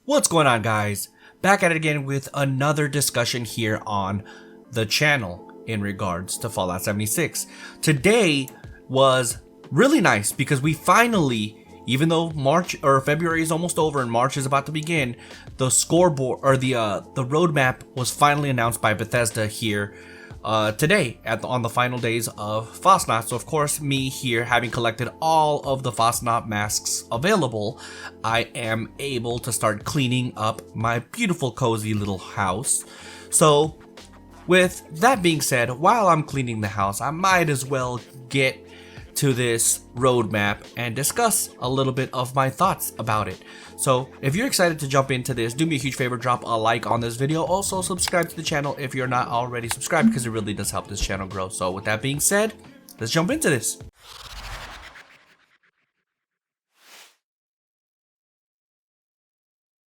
What's going on, guys? Back at it again with another discussion here on the channel in regards to Fallout 76. Today was really nice because we finally, even though March or February is almost over and March is about to begin, the scoreboard or the roadmap was finally announced by Bethesda here today on the final days of Fosnot. So of course, me here having collected all of the Fosnot masks available, I am able to start cleaning up my beautiful cozy little house. So with that being said, while I'm cleaning the house, I might as well get to this roadmap and discuss a little bit of my thoughts about it. So if you're excited to jump into this, do me a huge favor, drop a like on this video. Also subscribe to the channel if you're not already subscribed, because it really does help this channel grow. So with that being said, let's jump into this.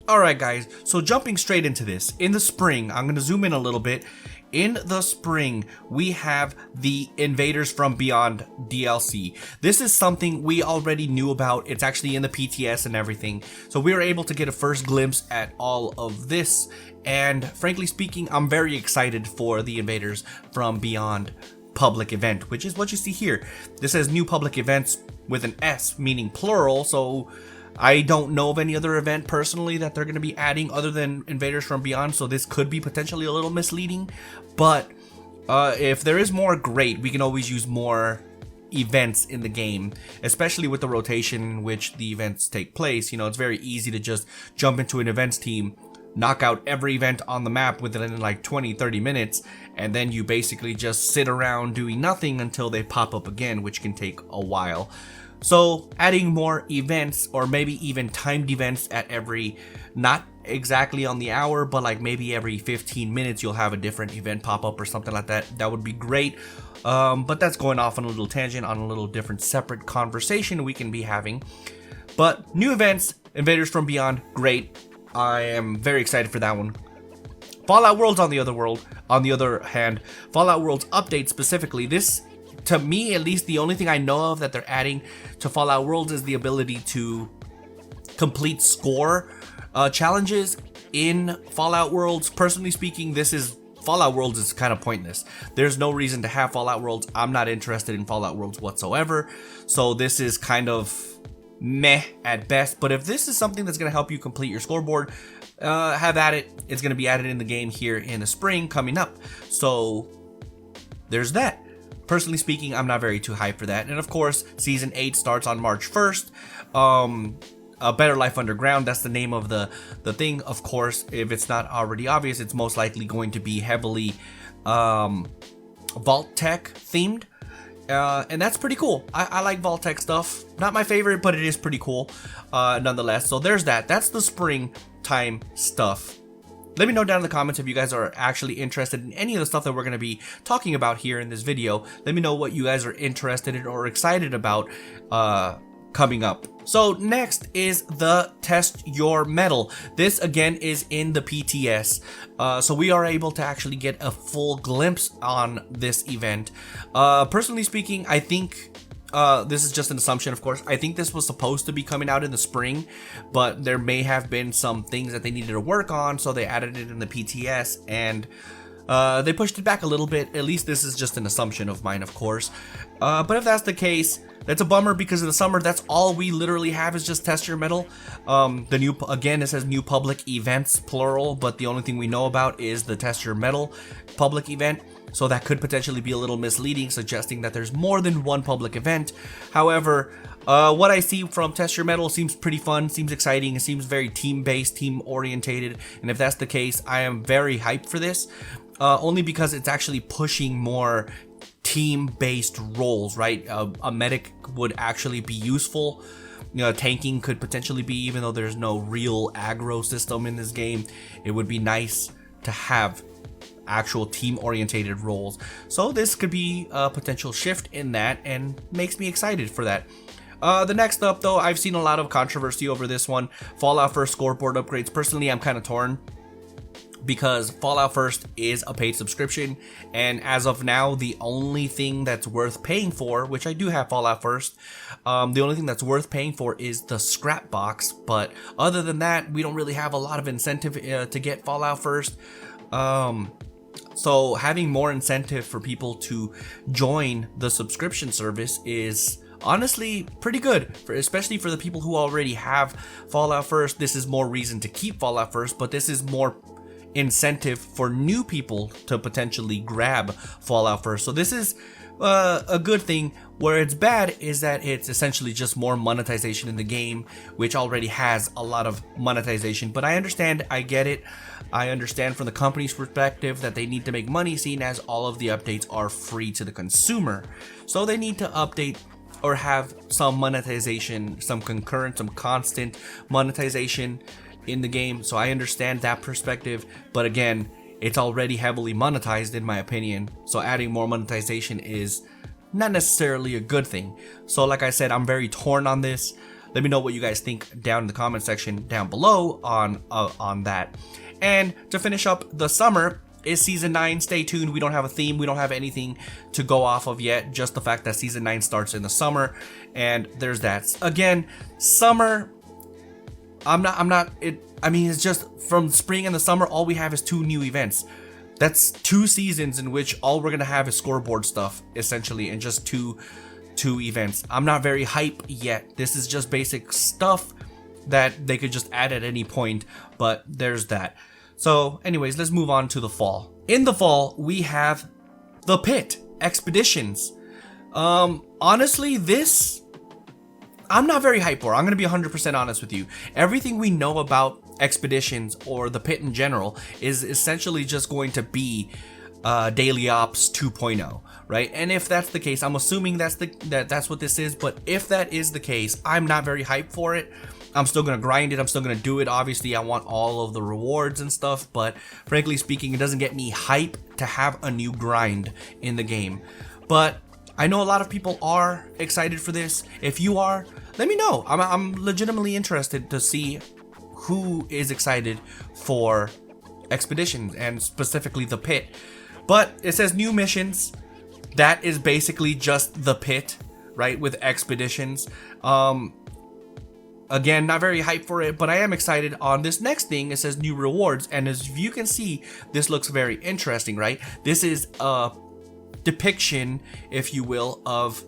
Alright guys, so jumping straight into this, in the spring, I'm going to zoom in a little bit. In the spring, we have the Invaders from Beyond DLC. This is something we already knew about. It's actually in the PTS and everything. So we were able to get a first glimpse at all of this. And frankly speaking, I'm very excited for the Invaders from Beyond public event, which is what you see here. This says new public events with an S, meaning plural. So I don't know of any other event personally that they're going to be adding other than Invaders from Beyond, so this could be potentially a little misleading. But if there is more, great. We can always use more events in the game, especially with the rotation in which the events take place. You know, it's very easy to just jump into an events team, knock out every event on the map within like 20-30 minutes, and then you basically just sit around doing nothing until they pop up again, which can take a while. So adding more events, or maybe even timed events at every, not exactly on the hour, but like maybe every 15 minutes you'll have a different event pop up or something like that. That would be great. But that's going off on a little tangent on a little different separate conversation we can be having. But new events, Invaders from Beyond, great. I am very excited for that one. Fallout Worlds on the other hand, Fallout Worlds update specifically, this, to me at least, the only thing I know of that they're adding to Fallout Worlds is the ability to complete score challenges in Fallout Worlds. Personally speaking, Fallout Worlds is kind of pointless. There's no reason to have Fallout Worlds. I'm not interested in Fallout Worlds whatsoever. So this is kind of meh at best. But if this is something that's going to help you complete your scoreboard, have at it. It's going to be added in the game here in the spring coming up. So there's that. Personally speaking, I'm not very too hyped for that. And of course, Season 8 starts on March 1st. A Better Life Underground, that's the name of the thing. Of course, if it's not already obvious, it's most likely going to be heavily Vault Tech themed. And that's pretty cool. I like Vault Tech stuff. Not my favorite, but it is pretty cool nonetheless. So there's that. That's the springtime stuff. Let me know down in the comments if you guys are actually interested in any of the stuff that we're going to be talking about here in this video. Let me know what you guys are interested in or excited about coming up. So next is the Test Your Metal. This again is in the PTS. So we are able to actually get a full glimpse on this event. Personally speaking, I think this is just an assumption, of course. I think this was supposed to be coming out in the spring, but there may have been some things that they needed to work on, so they added it in the PTS, and they pushed it back a little bit. At least this is just an assumption of mine, of course. But if that's the case, that's a bummer, because in the summer, that's all we literally have is just Test Your Metal. Again, it says new public events, plural, but the only thing we know about is the Test Your Metal public event. So that could potentially be a little misleading, suggesting that there's more than one public event. However, what I see from Test Your Metal seems pretty fun, seems exciting, it seems very team-based, team-orientated. And if that's the case, I am very hyped for this, only because it's actually pushing more team-based roles, right? A medic would actually be useful. You know, tanking could potentially be, even though there's no real aggro system in this game. It would be nice to have actual team-orientated roles. So this could be a potential shift in that, and makes me excited for that. The next up, though, I've seen a lot of controversy over this one. Fallout for Scoreboard Upgrades. Personally, I'm kind of torn. because Fallout First is a paid subscription, and as of now, the only thing that's worth paying for, which I do have Fallout First, the only thing that's worth paying for is the scrap box. But other than that, we don't really have a lot of incentive to get Fallout First. So having more incentive for people to join the subscription service is honestly pretty good, especially for the people who already have Fallout First. This is more reason to keep Fallout First, but this is more incentive for new people to potentially grab Fallout First. So this is a good thing. Where it's bad is that it's essentially just more monetization in the game, which already has a lot of monetization. But I understand, I get it. I understand from the company's perspective that they need to make money, seeing as all of the updates are free to the consumer. So they need to update or have some monetization, some concurrent, some constant monetization in the game. So I understand that perspective, but again, it's already heavily monetized in my opinion. So adding more monetization is not necessarily a good thing. So like I said, I'm very torn on this. Let me know what you guys think down in the comment section down below on that. And to finish up the summer is season 9. Stay tuned. We don't have a theme. We don't have anything to go off of yet. Just the fact that season 9 starts in the summer, and there's that. Again, summer. I mean, it's just from spring and the summer, all we have is 2 new events. That's 2 seasons in which all we're gonna have is scoreboard stuff, essentially, and just two events. I'm not very hype yet. This is just basic stuff that they could just add at any point, but there's that. So anyways, let's move on to the fall. In the fall, we have the Pit Expeditions. Honestly, this I'm not very hyped for. I'm going to be 100% honest with you. Everything we know about Expeditions or the Pit in general is essentially just going to be Daily Ops 2.0, right? And if that's the case, I'm assuming that's what this is, but if that is the case, I'm not very hyped for it. I'm still going to grind it. I'm still going to do it. Obviously, I want all of the rewards and stuff, but frankly speaking, it doesn't get me hype to have a new grind in the game. But I know a lot of people are excited for this. If you are, let me know. I'm legitimately interested to see who is excited for Expeditions and specifically the Pit. But it says new missions. That is basically just the Pit, right? With Expeditions. Again, not very hyped for it, but I am excited on this next thing. It says new rewards, and as you can see, this looks very interesting, right? This is a depiction, if you will, of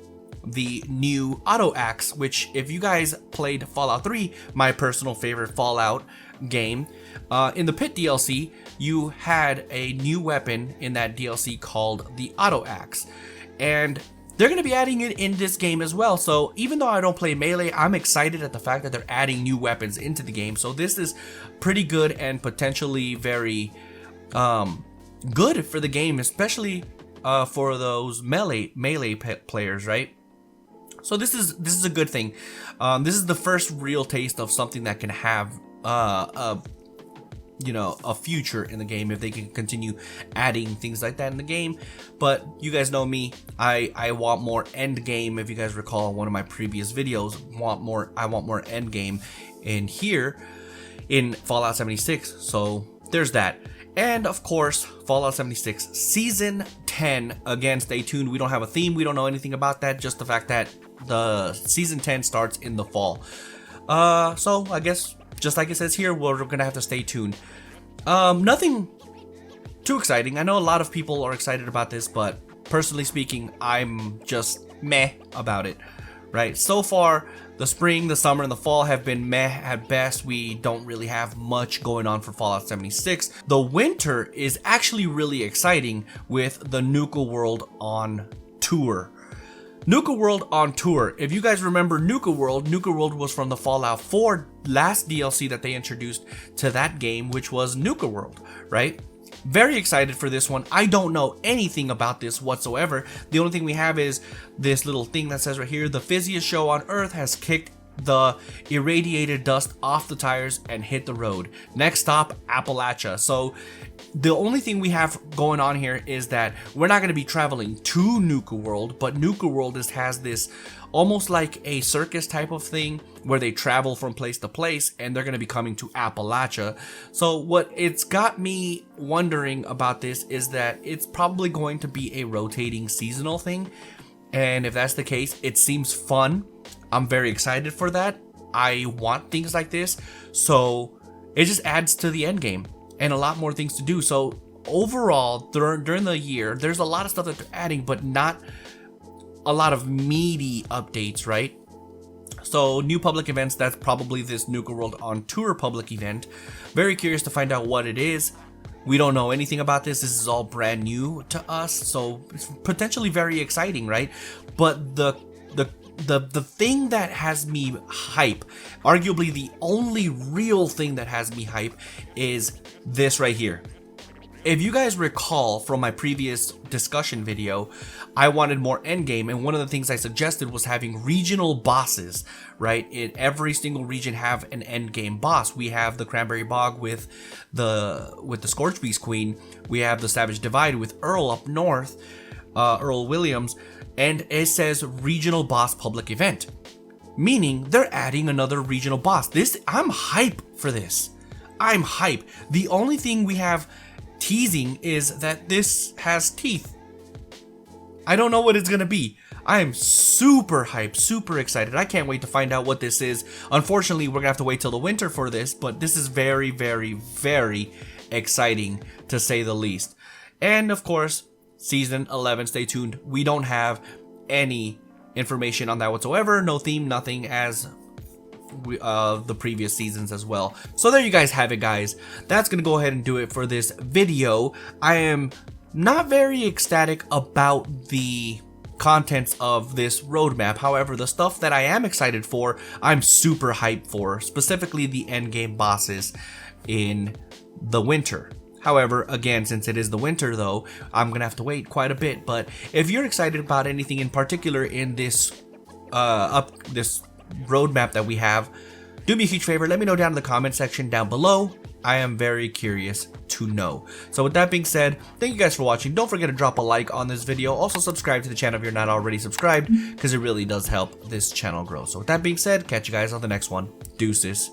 the new auto axe, which if you guys played Fallout 3, my personal favorite Fallout game, in the Pit DLC, you had a new weapon in that DLC called the auto axe, and they're going to be adding it in this game as well. So even though I don't play melee, I'm excited at the fact that they're adding new weapons into the game. So this is pretty good and potentially very good for the game, especially for those melee players, right? So this is a good thing. This is the first real taste of something that can have a future in the game if they can continue adding things like that in the game. But you guys know me, I want more end game. If you guys recall one of my previous videos, I want more end game in here in Fallout 76. So there's that. And of course, Fallout 76 Season 10. Again, stay tuned. We don't have a theme. We don't know anything about that. Just the fact that the Season 10 starts in the fall. So I guess, just like it says here, we're going to have to stay tuned. Nothing too exciting. I know a lot of people are excited about this, but personally speaking, I'm just meh about it. Right? So far, the spring, the summer, and the fall have been meh at best. We don't really have much going on for Fallout 76. The winter is actually really exciting with the Nuka World on Tour. Nuka World on Tour. If you guys remember Nuka World was from the Fallout 4 last DLC that they introduced to that game, which was Nuka World, right? Very excited for this one. I don't know anything about this whatsoever. The only thing we have is this little thing that says right here, the fizziest show on Earth has kicked the irradiated dust off the tires and hit the road. Next stop, Appalachia. So the only thing we have going on here is that we're not going to be traveling to Nuka World, but Nuka World has this almost like a circus type of thing where they travel from place to place, and they're going to be coming to Appalachia. So what it's got me wondering about this is that it's probably going to be a rotating seasonal thing, and if that's the case, it seems fun. I'm very excited for that. I want things like this, so it just adds to the end game and a lot more things to do. So overall, during the year, there's a lot of stuff that they're adding, but not a lot of meaty updates, right? So new public events, that's probably this Nuka World on Tour public event. Very curious to find out what it is. We don't know anything about this. This is all brand new to us, so it's potentially very exciting, right? But the thing that has me hype, arguably the only real thing that has me hype, is this right here. If you guys recall from my previous discussion video, I wanted more endgame, and one of the things I suggested was having regional bosses, right? In every single region have an endgame boss. We have the Cranberry Bog with the Scorch Beast Queen. We have the Savage Divide with Earl up north, Earl Williams, and it says regional boss public event, meaning they're adding another regional boss. I'm hype for this. I'm hype. The only thing we have teasing is that this has teeth. I don't know what it's gonna be. I am super hyped, super excited. I can't wait to find out what this is. Unfortunately, we're gonna have to wait till the winter for this, but this is very, very, very exciting to say the least. And of course, season 11, stay tuned. We don't have any information on that whatsoever. No theme, nothing, as the previous seasons as well. So there you guys have it, guys. That's gonna go ahead and do it for this video. I am not very ecstatic about the contents of this roadmap. However, the stuff that I am excited for, I'm super hyped for, specifically the endgame bosses in the winter. However, again, since it is the winter though, I'm gonna have to wait quite a bit. But if you're excited about anything in particular in this this roadmap that we have, do me a huge favor, let me know down in the comment section down below. I am very curious to know. So with that being said, thank you guys for watching. Don't forget to drop a like on this video. Also subscribe to the channel if you're not already subscribed, because it really does help this channel grow. So with that being said, catch you guys on the next one. Deuces.